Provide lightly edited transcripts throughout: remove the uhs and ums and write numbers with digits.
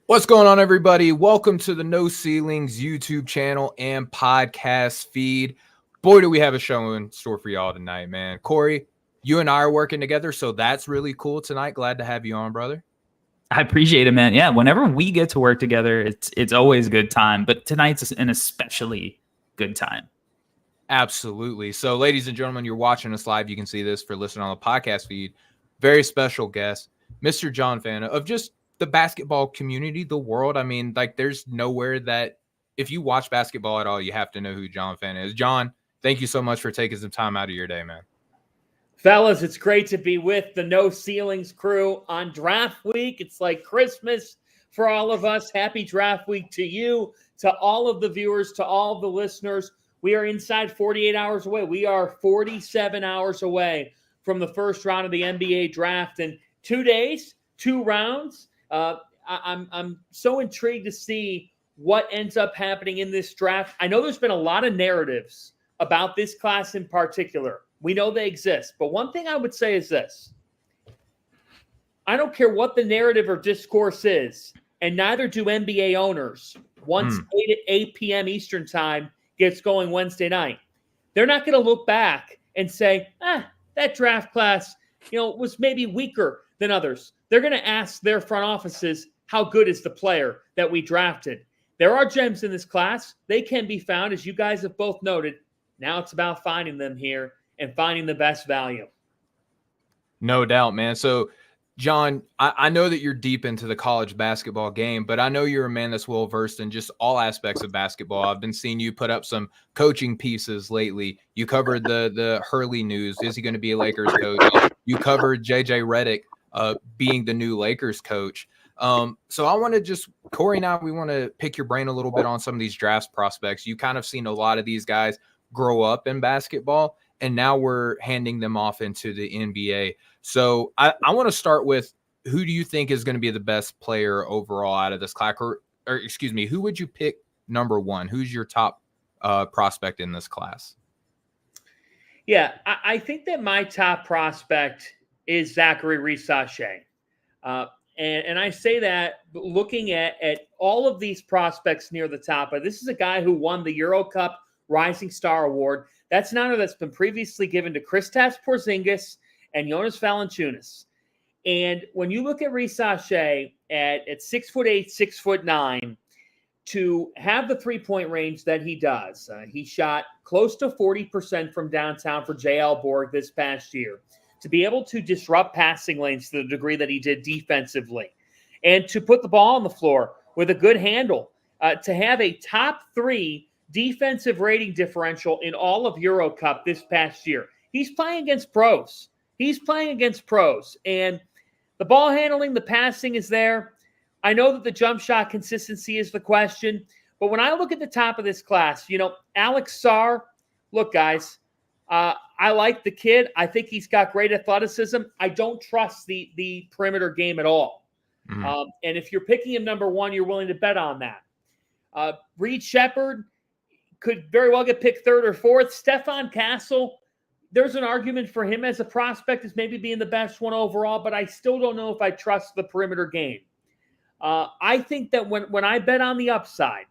What's going on, everybody? Welcome to the No Ceilings YouTube channel and podcast feed. Boy, do we have a show in store for y'all tonight, man. Corey, you and I are working together, so that's really cool tonight. Glad to have you on, brother. I appreciate it, man. Yeah, whenever we get to work together, it's always a good time. But tonight's an especially good time. Absolutely. So, ladies and gentlemen, you're watching us live. You can see this for listening on the podcast feed. Very special guest, Mr. John Fanta of just the basketball community, the world. I mean, like, there's nowhere that if you watch basketball at all, you have to know who John Fanta is. John, thank you so much for taking some time out of your day, man. Fellas, it's great to be with the No Ceilings crew on draft week. It's like Christmas for all of us. Happy draft week to you, to all of the viewers, to all of the listeners. We are inside 48 hours away. We are 47 hours away from the first round of the NBA draft. In 2 days, 2 rounds. I'm so intrigued to see what ends up happening in this draft. I know there's been a lot of narratives about this class in particular. We know they exist. But one thing I would say is this. I don't care what the narrative or discourse is, and neither do NBA owners. Once 8 p.m. Eastern time gets going Wednesday night, they're not going to look back and say, that draft class, was maybe weaker than others. They're going to ask their front offices, how good is the player that we drafted? There are gems in this class. They can be found, as you guys have both noted. Now it's about finding them here and finding the best value. No doubt, man. So, John, I know that you're deep into the college basketball game, but I know you're a man that's well-versed in just all aspects of basketball. I've been seeing you put up some coaching pieces lately. You covered the Hurley news. Is he going to be a Lakers coach? You covered J.J. Redick being the new Lakers coach. So I want to just, Corey and I, we want to pick your brain a little bit on some of these draft prospects. You kind of seen a lot of these guys grow up in basketball, and now we're handing them off into the NBA. So I want to start with, who do you think is going to be the best player overall out of this class? Or excuse me, who would you pick number one? Who's your top prospect in this class? Yeah, I think that my top prospect is Zachary Reese-Sachet. And I say that looking at all of these prospects near the top. This is a guy who won the Euro Cup Rising Star Award. That's an honor that's been previously given to Kristaps Porzingis and Jonas Valanciunas. And when you look at Reese-Sachet at 6'8", 6'9", to have the three-point range that he does, he shot close to 40% from downtown for J.L. Borg this past year. To be able to disrupt passing lanes to the degree that he did defensively, and to put the ball on the floor with a good handle, to have a top 3 defensive rating differential in all of Euro Cup this past year. He's playing against pros. And the ball handling, the passing is there. I know that the jump shot consistency is the question, but when I look at the top of this class, Alex Sarr, look, guys, I like the kid. I think he's got great athleticism. I don't trust the perimeter game at all. And if you're picking him number one, you're willing to bet on that. Reed Sheppard could very well get picked 3rd or 4th. Stephon Castle, there's an argument for him as a prospect as maybe being the best one overall, but I still don't know if I trust the perimeter game. I think that when I bet on the upside,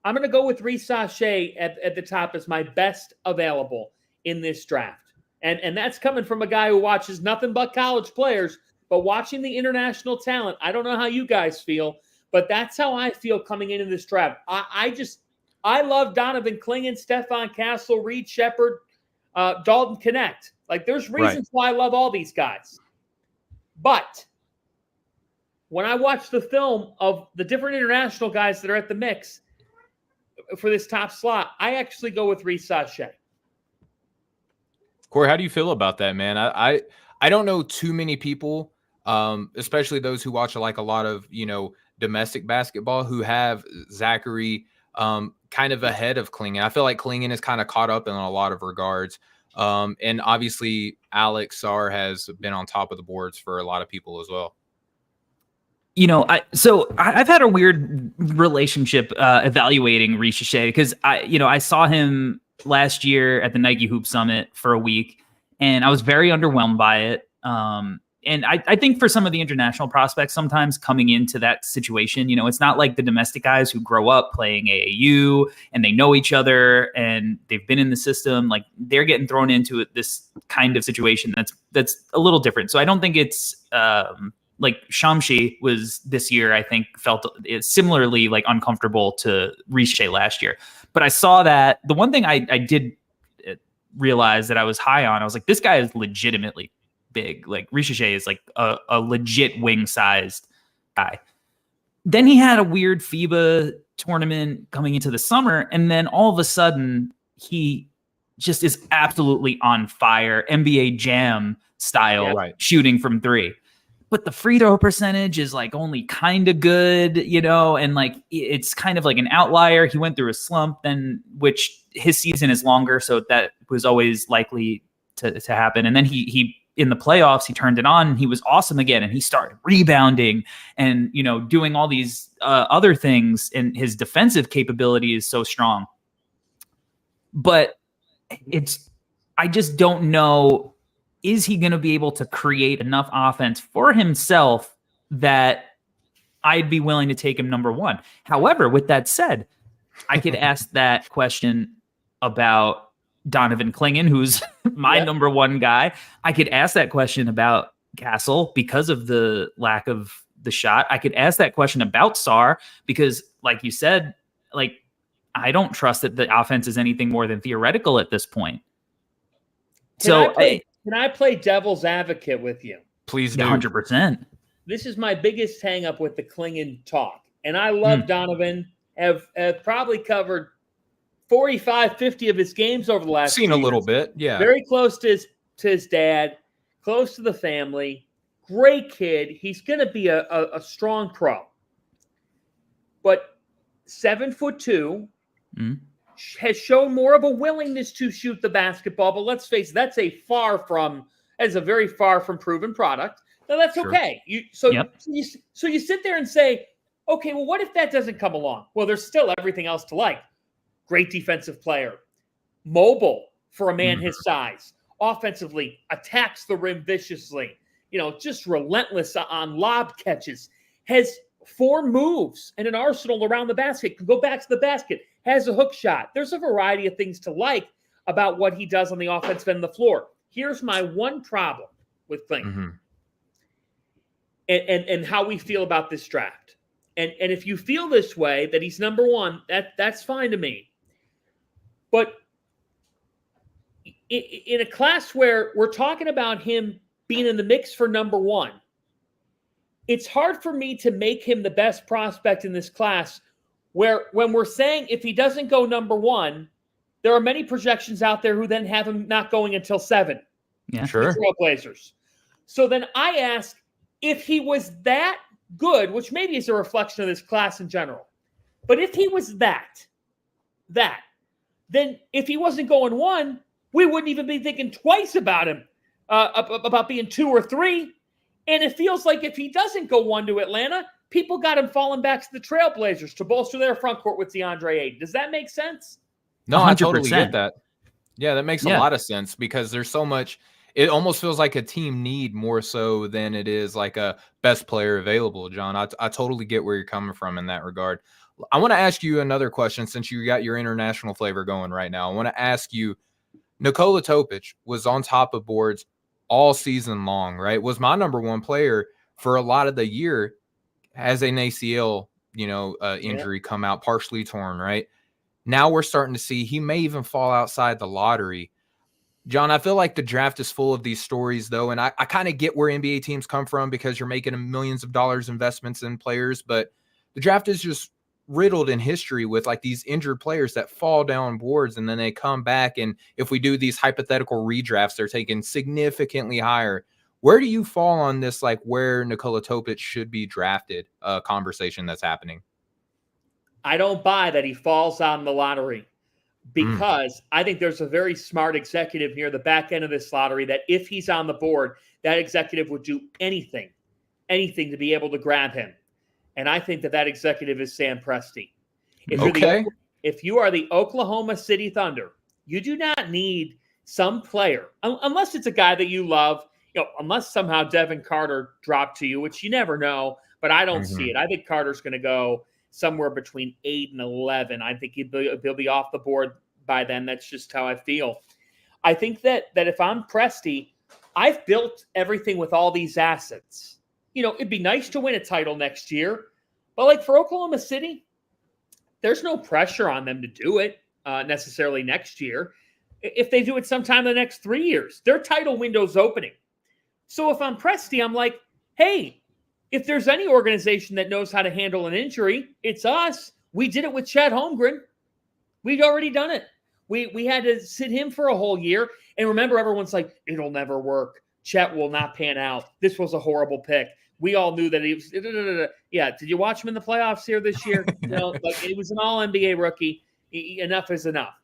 I'm going to go with Reese-Sachet at the top as my best available in this draft. And that's coming from a guy who watches nothing but college players, but watching the international talent. I don't know how you guys feel, but that's how I feel coming into this draft. I love Donovan Clingan, Stephon Castle, Reed Sheppard, Dalton Connect. Like, there's reasons why I love all these guys. But when I watch the film of the different international guys that are at the mix for this top slot, I actually go with Reese-Sachet. Corey, how do you feel about that, man? I don't know too many people, especially those who watch like a lot of, domestic basketball, who have Zachary kind of ahead of Clingan. I feel like Clingan is kind of caught up in a lot of regards. And obviously Alex Sarr has been on top of the boards for a lot of people as well. I've had a weird relationship evaluating Reese-Sachet because I saw him last year at the Nike Hoop Summit for a week, and I was very underwhelmed by it. And I think for some of the international prospects, sometimes coming into that situation, it's not like the domestic guys who grow up playing AAU and they know each other and they've been in the system. Like they're getting thrown into this kind of situation that's a little different. So I don't think it's like Shamshi was this year, I think felt similarly like uncomfortable to Riche last year. But I saw that the one thing I did realize that I was high on, I was like, this guy is legitimately big. Like Riche is like a legit wing-sized guy. Then he had a weird FIBA tournament coming into the summer, and then all of a sudden he just is absolutely on fire, NBA Jam style, shooting from three. But the free throw percentage is like only kind of good, and like it's kind of like an outlier. He went through a slump, then which his season is longer, so that was always likely to happen. And then he in the playoffs, he turned it on and he was awesome again. And he started rebounding and, doing all these other things. And his defensive capability is so strong. But I just don't know, is he going to be able to create enough offense for himself that I'd be willing to take him number one? However, with that said, I could ask that question about Donovan Clingan, who's my number one guy. I could ask that question about Castle because of the lack of the shot. I could ask that question about Sarr because, like you said, like I don't trust that the offense is anything more than theoretical at this point. Can I play devil's advocate with you? Please do. 100%. This is my biggest hang up with the Clingan talk. And I love Donovan. Have probably covered 45, 50 of his games over the last seen a little bit. Yeah. Very close to his dad, close to the family. Great kid. He's going to be a strong pro. But 7'2", has shown more of a willingness to shoot the basketball. But let's face it, that's a very far from proven product. Now that's okay. So you sit there and say, okay, well, what if that doesn't come along? Well, there's still everything else to like. Great defensive player, mobile for a man his size, offensively attacks the rim viciously, just relentless on lob catches, has 4 moves and an arsenal around the basket, can go back to the basket, has a hook shot. There's a variety of things to like about what he does on the offensive end of the floor. Here's my one problem with Clingan and how we feel about this draft. And if you feel this way, that he's number one, that's fine to me. But in a class where we're talking about him being in the mix for number one, it's hard for me to make him the best prospect in this class where when we're saying if he doesn't go number one, there are many projections out there who then have him not going until 7. Yeah, sure. Trailblazers. So then I ask, if he was that good, which maybe is a reflection of this class in general, but if he was that, then if he wasn't going 1, we wouldn't even be thinking twice about him, about being 2 or 3. And it feels like if he doesn't go 1 to Atlanta, people got him falling back to the Trailblazers to bolster their front court with DeAndre Ayton. Does that make sense? No, 100%. I totally get that. Yeah, that makes a lot of sense because there's so much. It almost feels like a team need more so than it is like a best player available, John. I totally get where you're coming from in that regard. I want to ask you another question since you got your international flavor going right now. I want to ask you, Nikola Topic was on top of boards all season long, right? Was my number one player for a lot of the year, has an ACL, injury come out, partially torn, right? Now we're starting to see he may even fall outside the lottery. John, I feel like the draft is full of these stories, though, and I kind of get where NBA teams come from because you're making millions of dollars investments in players, but the draft is just riddled in history with like these injured players that fall down boards and then they come back. And if we do these hypothetical redrafts, they're taken significantly higher. Where do you fall on this, like where Nikola Topic should be drafted, conversation that's happening? I don't buy that he falls on the lottery because I think there's a very smart executive near the back end of this lottery that if he's on the board, that executive would do anything to be able to grab him. And I think that executive is Sam Presti. If you are the Oklahoma City Thunder, you do not need some player, unless it's a guy that you love unless somehow Devin Carter dropped to you, which you never know, but I don't see it. I think Carter's going to go somewhere between 8 and 11. I think he'll be off the board by then. That's just how I feel. I think that if I'm Presti, I've built everything with all these assets. It'd be nice to win a title next year, but like for Oklahoma City, there's no pressure on them to do it necessarily next year. If they do it sometime in the next 3 years, their title window's opening. So if I'm Presti, I'm like, hey, if there's any organization that knows how to handle an injury, it's us. We did it with Chet Holmgren. We'd already done it. We had to sit him for a whole year. And remember, everyone's like, it'll never work. Chet will not pan out. This was a horrible pick. We all knew that he was. Yeah. Did you watch him in the playoffs here this year? It was an all-NBA rookie. Enough is enough.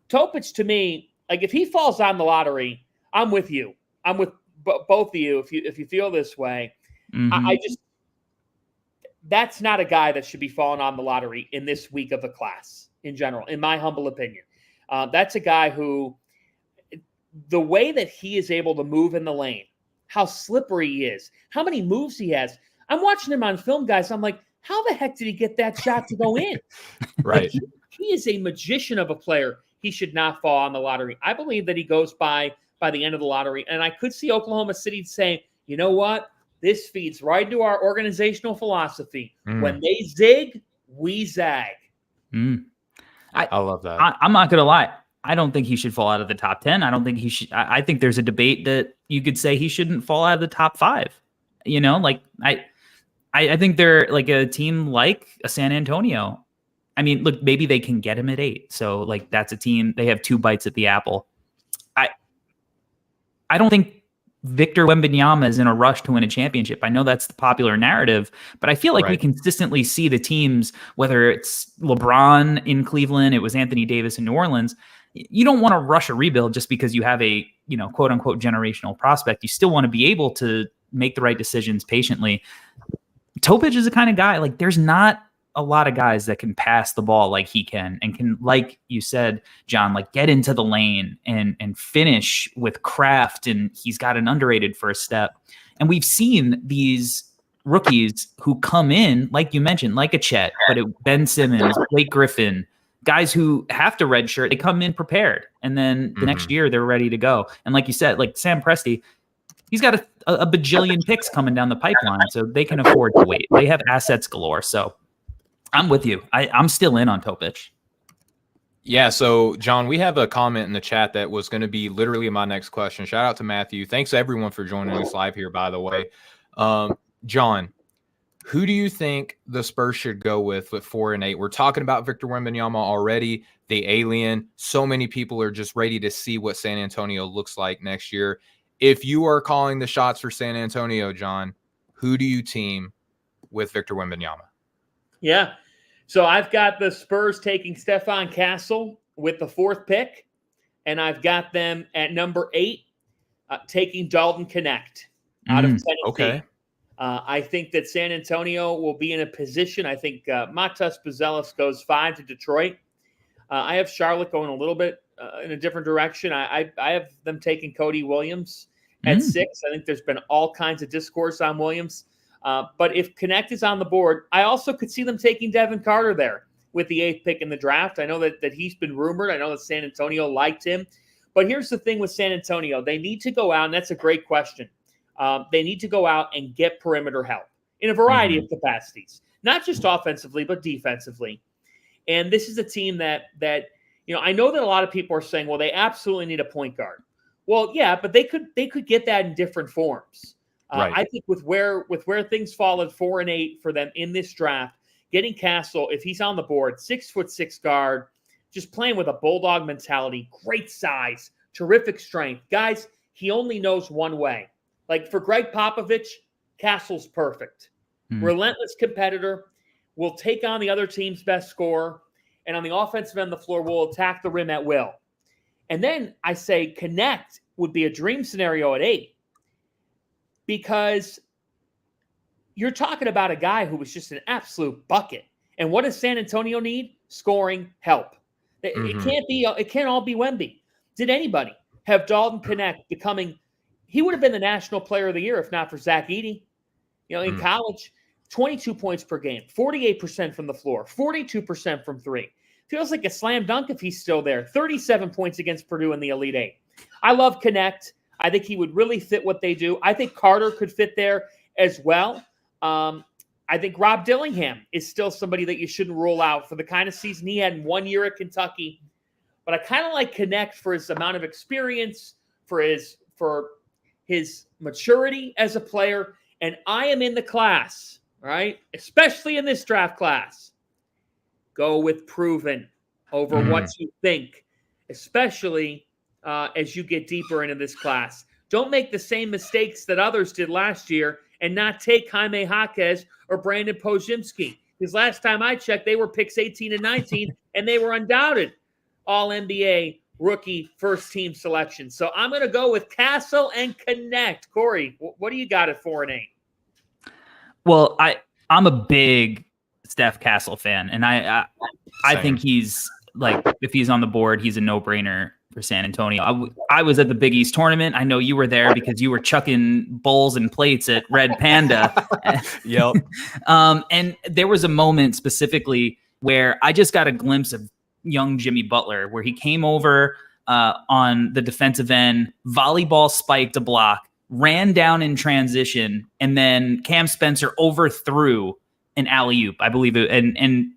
Topic, to me, like if he falls on the lottery, I'm with you. I'm with both of you if you feel this way. I just that's not a guy that should be falling on the lottery in this week of the class in general, in my humble opinion. That's a guy who, the way that he is able to move in the lane, how slippery he is, how many moves he has. I'm watching him on film, guys. I'm like, how the heck did he get that shot to go in? Right. Like, he is a magician of a player. He should not fall on the lottery. I believe that he goes by the end of the lottery. And I could see Oklahoma City saying, you know what? This feeds right into our organizational philosophy. When they zig, we zag. I love that. I'm not going to lie. I don't think he should fall out of the top 10. I don't think he should. I think there's a debate that you could say he shouldn't fall out of the top 5. I think they're like a team like a San Antonio. I mean, look, maybe they can get him at 8. So like that's a team, they have 2 bites at the apple. I don't think Victor Wembanyama is in a rush to win a championship. I know that's the popular narrative, but I feel like we consistently see the teams, whether it's LeBron in Cleveland, it was Anthony Davis in New Orleans. You don't want to rush a rebuild just because you have a, quote unquote generational prospect. You still want to be able to make the right decisions patiently. Topic is the kind of guy, like there's not a lot of guys that can pass the ball like he can and can, like you said, John, like get into the lane and finish with craft. And he's got an underrated first step. And we've seen these rookies who come in, like you mentioned, like a Chet, but Ben Simmons, Blake Griffin, guys who have to redshirt, they come in prepared. And then the next year they're ready to go. And like you said, like Sam Presti, he's got a bajillion picks coming down the pipeline, so they can afford to wait. They have assets galore. So I'm with you. I'm still in on Topic. Yeah. So, John, we have a comment in the chat that was going to be literally my next question. Shout out to Matthew. Thanks everyone for joining us live here, by the way. John, who do you think the Spurs should go with 4 and 8? We're talking about Victor Wembanyama already, the alien. So many people are just ready to see what San Antonio looks like next year. If you are calling the shots for San Antonio, John, who do you team with Victor Wembanyama? Yeah. So I've got the Spurs taking Stephon Castle with the 4th pick, and I've got them at number 8 taking Dalton Connect out of Tennessee. Okay. I think that San Antonio will be in a position. I think Matas Buzelis goes 5 to Detroit. I have Charlotte going a little bit in a different direction. I have them taking Cody Williams at 6. I think there's been all kinds of discourse on Williams. But if Connect is on the board, I also could see them taking Devin Carter there with the 8th pick in the draft. I know that he's been rumored. I know that San Antonio liked him. But here's the thing with San Antonio. They need to go out, and that's a great question. They need to go out and get perimeter help in a variety of capacities, not just offensively, but defensively. And this is a team that I know that a lot of people are saying, well, they absolutely need a point guard. Well, yeah, but they could get that in different forms. I think with where things fall at 4 and 8 for them in this draft, getting Castle, if he's on the board, 6'6" guard, just playing with a bulldog mentality, great size, terrific strength. Guys, he only knows one way. Like for Greg Popovich, Castle's perfect. Relentless competitor, will take on the other team's best scorer, and on the offensive end of the floor, will attack the rim at will. And then I say Connect would be a dream scenario at 8. Because you're talking about a guy who was just an absolute bucket. And what does San Antonio need? Scoring help. It can't all be Wemby. Did anybody have Dalton Connect becoming he would have been the National Player of the Year if not for Zach Edey. In college, 22 points per game, 48% from the floor, 42% from three. Feels like a slam dunk if he's still there. 37 points against Purdue in the Elite Eight. I love Connect. I think he would really fit what they do. I think Carter could fit there as well. I think Rob Dillingham is still somebody that you shouldn't rule out for the kind of season he had in 1 year at Kentucky. But I kind of like Connect for his amount of experience, for his maturity as a player. And I am in the class, right? Especially in this draft class. Go with proven over what you think, especially as you get deeper into this class. Don't make the same mistakes that others did last year and not take Jaime Jaquez or Brandon Podziemski. Because last time I checked, they were picks 18 and 19, and they were undoubted All-NBA rookie first-team selection. So I'm going to go with Castle and Connect. Corey, what do you got at 4 and 8? Well, I'm a big Steph Castle fan, and I think he's like, if he's on the board, he's a no-brainer for San Antonio. I was at the Big East tournament. I know you were there because you were chucking bowls and plates at Red Panda. Yep. And there was a moment specifically where I just got a glimpse of young Jimmy Butler, where he came over on the defensive end, volleyball spiked a block, ran down in transition, and then Cam Spencer overthrew an alley-oop, I believe it. And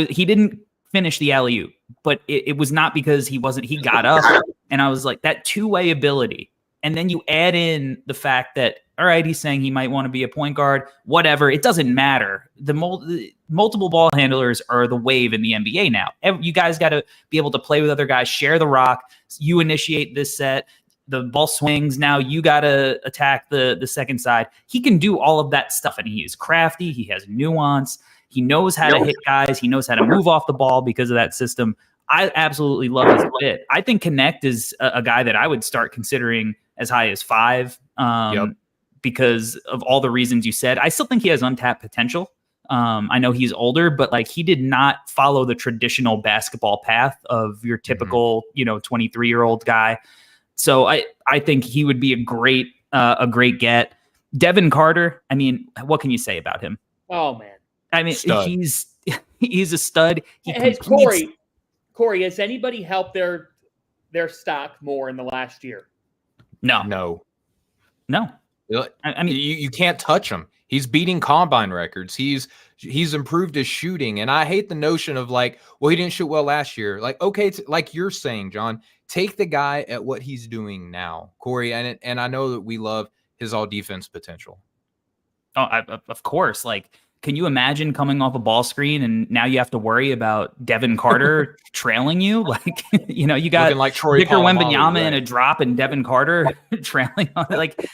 he didn't finish the alley-oop, but it was not because he got up, and I was like, that two-way ability. And then you add in the fact that, all right, he's saying he might want to be a point guard, whatever. It doesn't matter. The multiple ball handlers are the wave in the NBA now. You guys got to be able to play with other guys, share the rock. You initiate this set. The ball swings. Now you got to attack the second side. He can do all of that stuff, and he is crafty. He has nuance. He knows how to hit guys. He knows how to move off the ball because of that system. I absolutely love his fit. I think Connect is a guy that I would start considering as high as 5 because of all the reasons you said. I still think he has untapped potential. I know he's older, but like, he did not follow the traditional basketball path of your typical, 23-year-old guy. So I think he would be a great get. Devin Carter, I mean, what can you say about him? Oh, man. I mean, Stud. he's a stud. Hey, Corey, has anybody helped their stock more in the last year? No. I mean, you can't touch him. He's beating combine records. He's improved his shooting, and I hate the notion of like, well, he didn't shoot well last year. Like, okay, like you're saying, John, take the guy at what he's doing now, Corey, and I know that we love his all defense potential. Oh, of course. Like, can you imagine coming off a ball screen and now you have to worry about Devin Carter trailing you? Like, you got looking like Troy Victor Polamalu, Wembanyama right? in a drop and Devin Carter trailing on it. Like,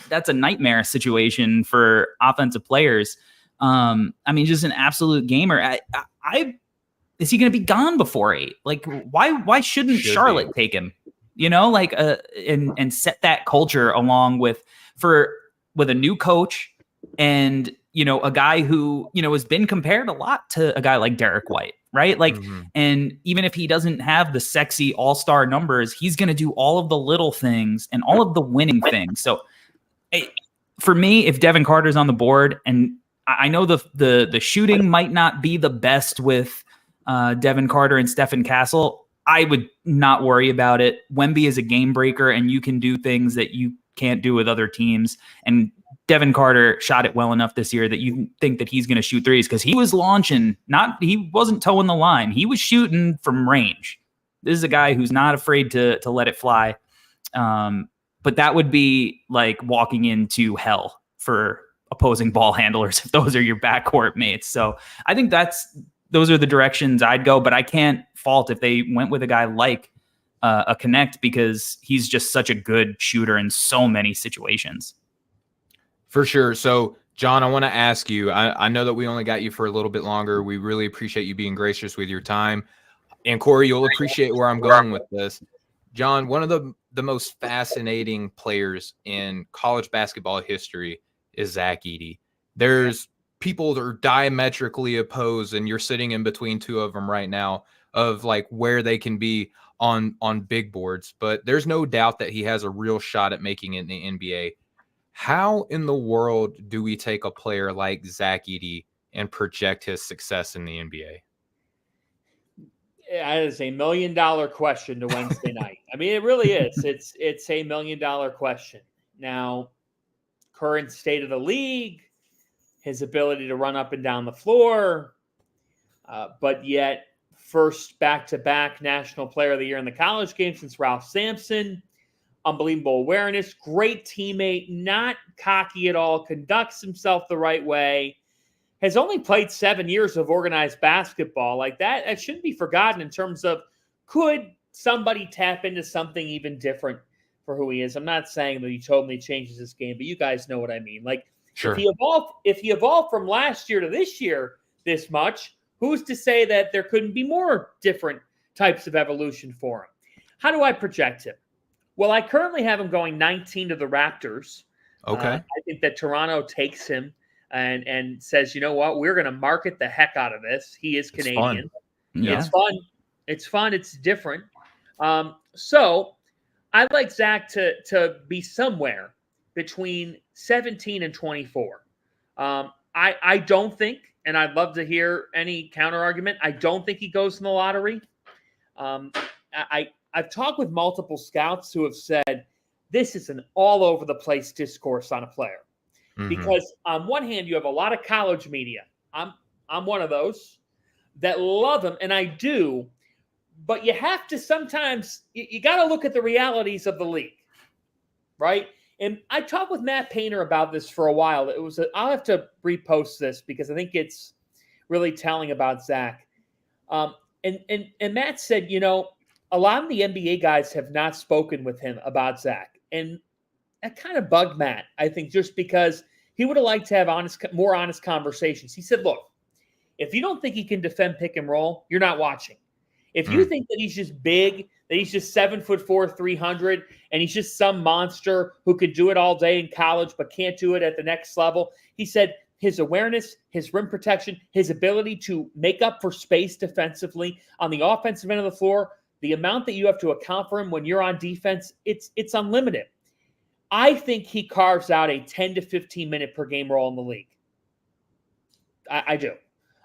that's a nightmare situation for offensive players. I mean, just an absolute gamer. Is he going to be gone before 8? Like, why shouldn't Charlotte take him? And set that culture along with a new coach and, a guy who, has been compared a lot to a guy like Derek White, right? Like, and even if he doesn't have the sexy all-star numbers, he's going to do all of the little things and all of the winning things. So for me, if Devin Carter's on the board, and I know the shooting might not be the best with Devin Carter and Stephen Castle, I would not worry about it. Wemby is a game breaker, and you can do things that you can't do with other teams. And Devin Carter shot it well enough this year that you think that he's going to shoot threes, because he was launching, he wasn't towing the line. He was shooting from range. This is a guy who's not afraid to let it fly. But that would be like walking into hell for opposing ball handlers if those are your backcourt mates. So I think those are the directions I'd go, but I can't fault if they went with a guy like a Connect, because he's just such a good shooter in so many situations. For sure. So, John, I want to ask you, I know that we only got you for a little bit longer. We really appreciate you being gracious with your time. And Corey, you'll appreciate where I'm going with this. John, one of the most fascinating players in college basketball history is Zach Edey. There's people that are diametrically opposed, and you're sitting in between two of them right now, of like where they can be on big boards, but there's no doubt that he has a real shot at making it in the NBA. How in the world do we take a player like Zach Edey and project his success in the NBA? That is $1 million question to Wednesday night. I mean, it really is. It's $1 million question. Now, current state of the league, his ability to run up and down the floor, but yet first back-to-back National Player of the Year in the college game since Ralph Sampson. Unbelievable awareness, great teammate, not cocky at all, conducts himself the right way, has only played 7 years of organized basketball. Like that shouldn't be forgotten in terms of, could somebody tap into something even different for who he is? I'm not saying that he totally changes his game, but you guys know what I mean. Like, sure. If he evolved from last year to this year this much, who's to say that there couldn't be more different types of evolution for him? How do I project him? Well, I currently have him going 19 to the Raptors. Okay. I think that Toronto takes him and says, you know what, we're going to market the heck out of this. He is Canadian. Yeah. It's fun. It's fun. It's different. So I'd like Zach to be somewhere between 17 and 24. I don't think, and I'd love to hear any counter argument, I don't think he goes in the lottery. I've talked with multiple scouts who have said this is an all over the place discourse on a player. Mm-hmm. Because on one hand, you have a lot of college media. I'm one of those that love him, and I do. But you have to sometimes, you got to look at the realities of the league, right? And I talked with Matt Painter about this for a while. I'll have to repost this because I think it's really telling about Zach. And Matt said, you know, a lot of the NBA guys have not spoken with him about Zach. And that kind of bugged Matt, I think, just because he would have liked to have more honest conversations. He said, look, if you don't think he can defend pick and roll, you're not watching. If you think that he's just big, that he's just 7'4", 300, and he's just some monster who could do it all day in college but can't do it at the next level, he said his awareness, his rim protection, his ability to make up for space defensively on the offensive end of the floor, the amount that you have to account for him when you're on defense, it's unlimited. I think he carves out a 10 to 15 minute per game role in the league. I do.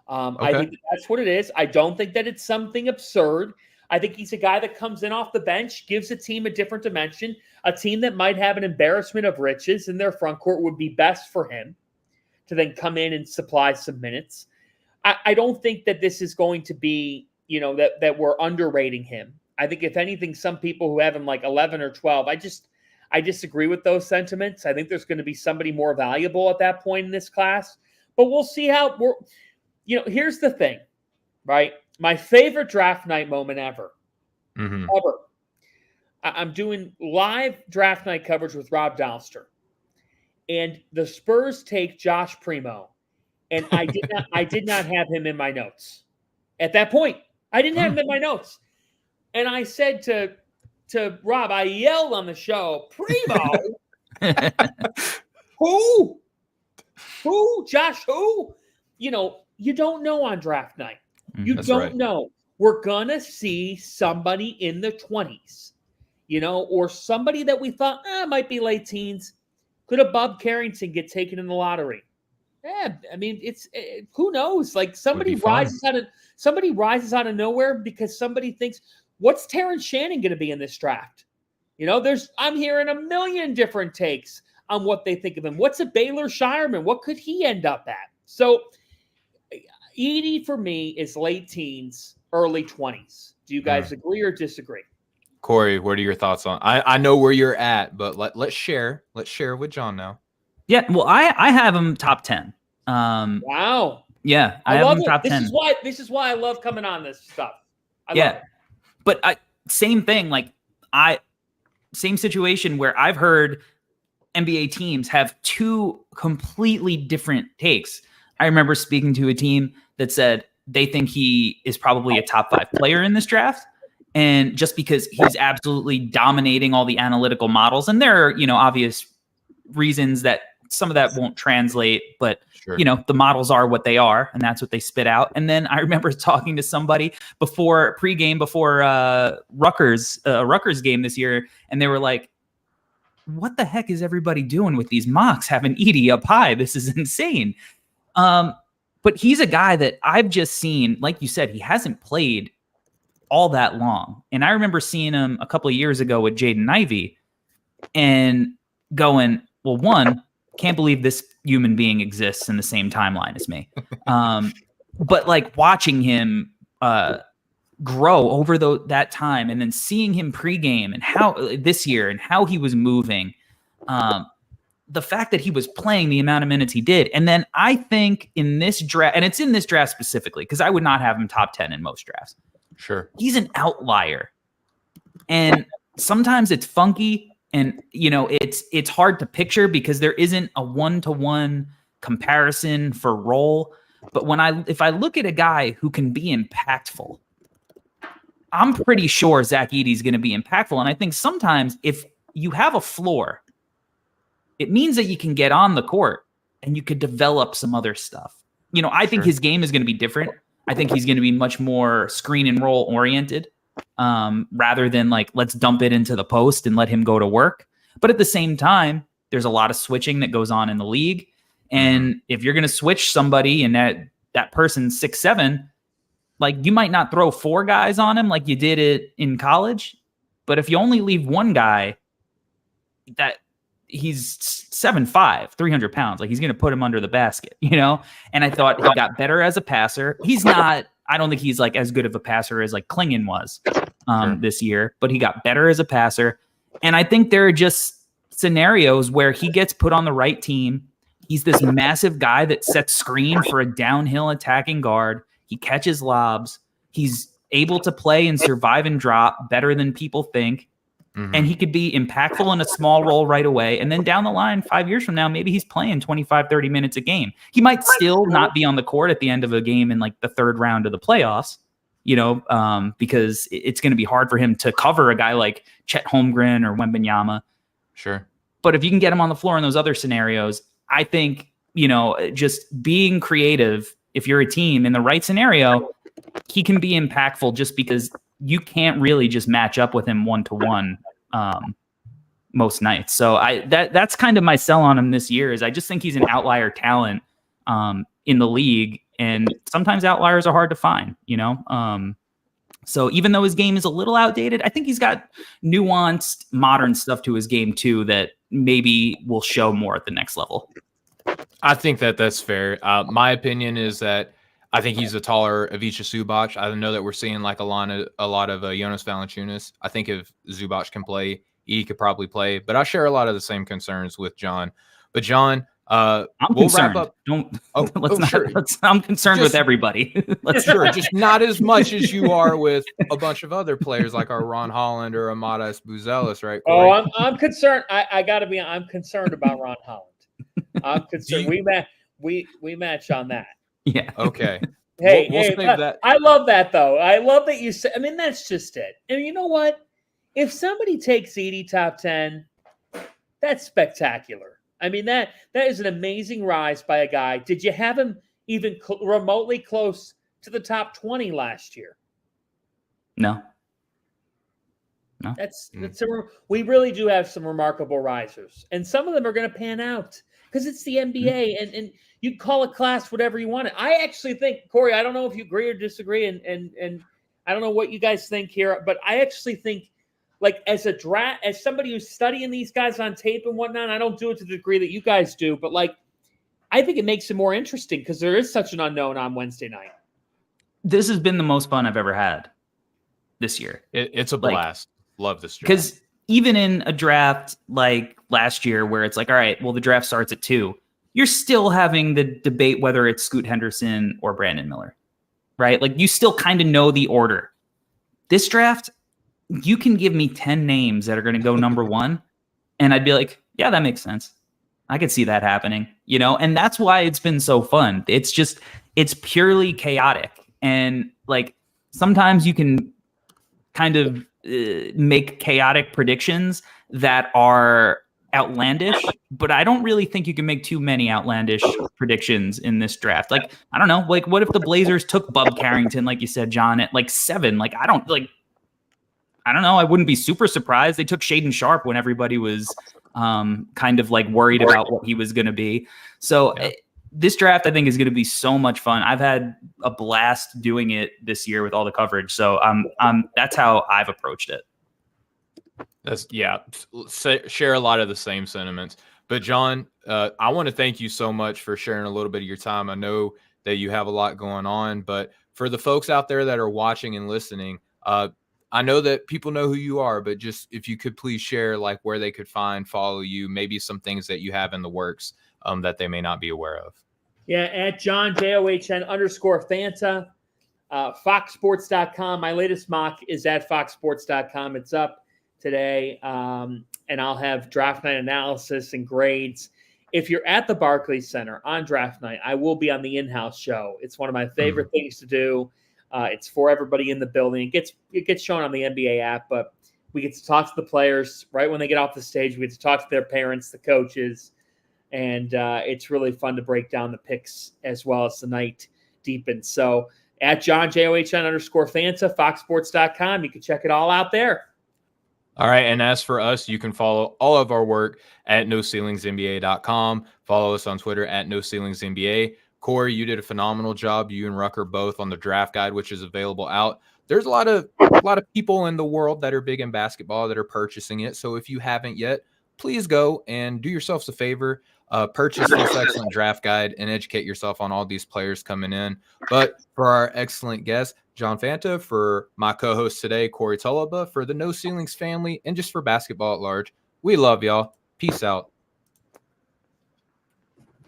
Okay. I think that's what it is. I don't think that it's something absurd. I think he's a guy that comes in off the bench, gives a team a different dimension. A team that might have an embarrassment of riches in their front court would be best for him to then come in and supply some minutes. I don't think that this is going to be, you know, that we're underrating him. I think if anything, some people who have him like 11 or 12, I disagree with those sentiments. I think there's going to be somebody more valuable at that point in this class, but we'll see how we're, you know, here's the thing, right? My favorite draft night moment ever. I'm doing live draft night coverage with Rob Dalster, and the Spurs take Josh Primo, and I did not have him in my notes at that point. I didn't have him in my notes, and I said to Rob, I yelled on the show, Primo, who, Josh, who? You know, you don't know on draft night. You don't know. We're going to see somebody in the 20s, you know, or somebody that we thought might be late teens. Could a Bob Carrington get taken in the lottery? Yeah, I mean, who knows? Like somebody rises out of nowhere because somebody thinks, what's Terrence Shannon going to be in this draft? You know, I'm hearing a million different takes on what they think of him. What's a Baylor Shireman? What could he end up at? So Edey for me is late teens, early 20s. Do you guys agree or disagree? Corey, what are your thoughts on? I know where you're at, but let's share. Let's share with John now. Yeah, well, I have him top 10. Wow. Yeah, I have him top 10. This is why I love coming on this stuff. I love it. But same thing. Like same situation where I've heard NBA teams have two completely different takes. I remember speaking to a team that said they think he is probably a top 5 player in this draft. And just because he's absolutely dominating all the analytical models, and there are, you know, obvious reasons that some of that won't translate, but Sure. the models are what they are, and that's what they spit out. And then I remember talking to somebody before Rutgers game this year, and they were like, what the heck is everybody doing with these mocks having Edey up high? This is insane. But he's a guy that I've just seen, like you said, he hasn't played all that long. And I remember seeing him a couple of years ago with Jaden Ivey and going, well, one, can't believe this human being exists in the same timeline as me. But like watching him grow over that time, and then seeing him pregame and how this year and how he was moving, the fact that he was playing the amount of minutes he did. And then I think in this draft, and it's in this draft specifically, because I would not have him top 10 in most drafts. Sure. He's an outlier. And sometimes it's funky, and it's hard to picture because there isn't a one-to-one comparison for role. But if I look at a guy who can be impactful, I'm pretty sure Zach Edey is going to be impactful. And I think sometimes if you have a floor, it means that you can get on the court and you could develop some other stuff. I think his game is going to be different. I think he's going to be much more screen and roll oriented, rather than like, let's dump it into the post and let him go to work. But at the same time, there's a lot of switching that goes on in the league. And if you're going to switch somebody and that person's 6'7", like you might not throw 4 guys on him like you did it in college. But if you only leave one guy that he's 7'5", 300 pounds, like he's going to put him under the basket, And I thought he got better as a passer. I don't think he's like as good of a passer as like Clingan was this year, but he got better as a passer. And I think there are just scenarios where he gets put on the right team. He's this massive guy that sets screen for a downhill attacking guard. He catches lobs. He's able to play and survive and drop better than people think. And he could be impactful in a small role right away. And then down the line, 5 years from now, maybe he's playing 25, 30 minutes a game. He might still not be on the court at the end of a game in like the third round of the playoffs, because it's going to be hard for him to cover a guy like Chet Holmgren or Wembanyama. Sure. But if you can get him on the floor in those other scenarios, I think, just being creative, if you're a team in the right scenario, he can be impactful just because you can't really just match up with him one-to-one most nights. So that's kind of my sell on him this year, is I just think he's an outlier talent in the league. And sometimes outliers are hard to find, so even though his game is a little outdated, I think he's got nuanced modern stuff to his game too, that maybe will show more at the next level. I think that's fair. My opinion is that I think he's a taller Ivica Zubac. I know that we're seeing like a lot of Jonas Valanciunas. I think if Zubac can play, he could probably play. But I share a lot of the same concerns with John. But John, I'm we'll concerned. wrap up. Sure. I'm concerned with everybody. Sure, just not as much as you are with a bunch of other players like our Ron Holland or Amadas Buzelis, right? Corey? Oh, I'm concerned. I got to be. I'm concerned about Ron Holland. I'm concerned. We match on that. Yeah. Okay. Hey, we'll save that. I love that though. I love that you said. I mean, that's just it. And you know what? If somebody takes Edey top 10, that's spectacular. I mean, that is an amazing rise by a guy. Did you have him even remotely close to the top 20 last year? No. We really do have some remarkable risers, and some of them are going to pan out because it's the NBA, and you call a class whatever you want. I actually think, Corey, I don't know if you agree or disagree, and I don't know what you guys think here, but I actually think, like, as somebody who's studying these guys on tape and whatnot, I don't do it to the degree that you guys do, but like, I think it makes it more interesting because there is such an unknown on Wednesday night. This has been the most fun I've ever had this year. It's a blast. Love this draft. Because even in a draft like last year where it's like, all right, well, the draft starts at 2, you're still having the debate whether it's Scoot Henderson or Brandon Miller, right? Like, you still kind of know the order. This draft, you can give me 10 names that are going to go number 1, and I'd be like, yeah, that makes sense. I could see that happening, and that's why it's been so fun. It's purely chaotic. And like, sometimes you can kind of make chaotic predictions that are outlandish, but I don't really think you can make too many outlandish predictions in this draft. Like, I don't know, like what if the Blazers took Bub Carrington, like you said, John, at like 7? Like, I don't know. I wouldn't be super surprised. They took Shaden Sharp when everybody was kind of like worried about what he was going to be. So this draft, I think, is going to be so much fun. I've had a blast doing it this year with all the coverage. So that's how I've approached it. Share a lot of the same sentiments. But John, I want to thank you so much for sharing a little bit of your time. I know that you have a lot going on, but for the folks out there that are watching and listening, I know that people know who you are, but just if you could please share like where they could follow you, maybe some things that you have in the works that they may not be aware of. Yeah, at John JOHN_Fanta, FoxSports.com. My latest mock is at FoxSports.com. It's up today, and I'll have draft night analysis and grades. If you're at the Barclays Center on draft night, I will be on the in-house show. It's one of my favorite things to do. It's for everybody in the building. It gets shown on the NBA app, but we get to talk to the players right when they get off the stage. We get to talk to their parents, the coaches, and it's really fun to break down the picks as well as the night deepens. So at John JOHN_Fanta, FoxSports.com, you can check it all out there. All right. And as for us, you can follow all of our work at NoCeilingsNBA.com. Follow us on Twitter at NoCeilingsNBA. Corey, you did a phenomenal job. You and Rucker both on the draft guide, which is available out. There's a lot of people in the world that are big in basketball that are purchasing it. So if you haven't yet, please go and do yourselves a favor. Purchase this excellent draft guide and educate yourself on all these players coming in. But for our excellent guest, John Fanta, for my co-host today, Corey Tulaba, for the No Ceilings family, and just for basketball at large, we love y'all. Peace out.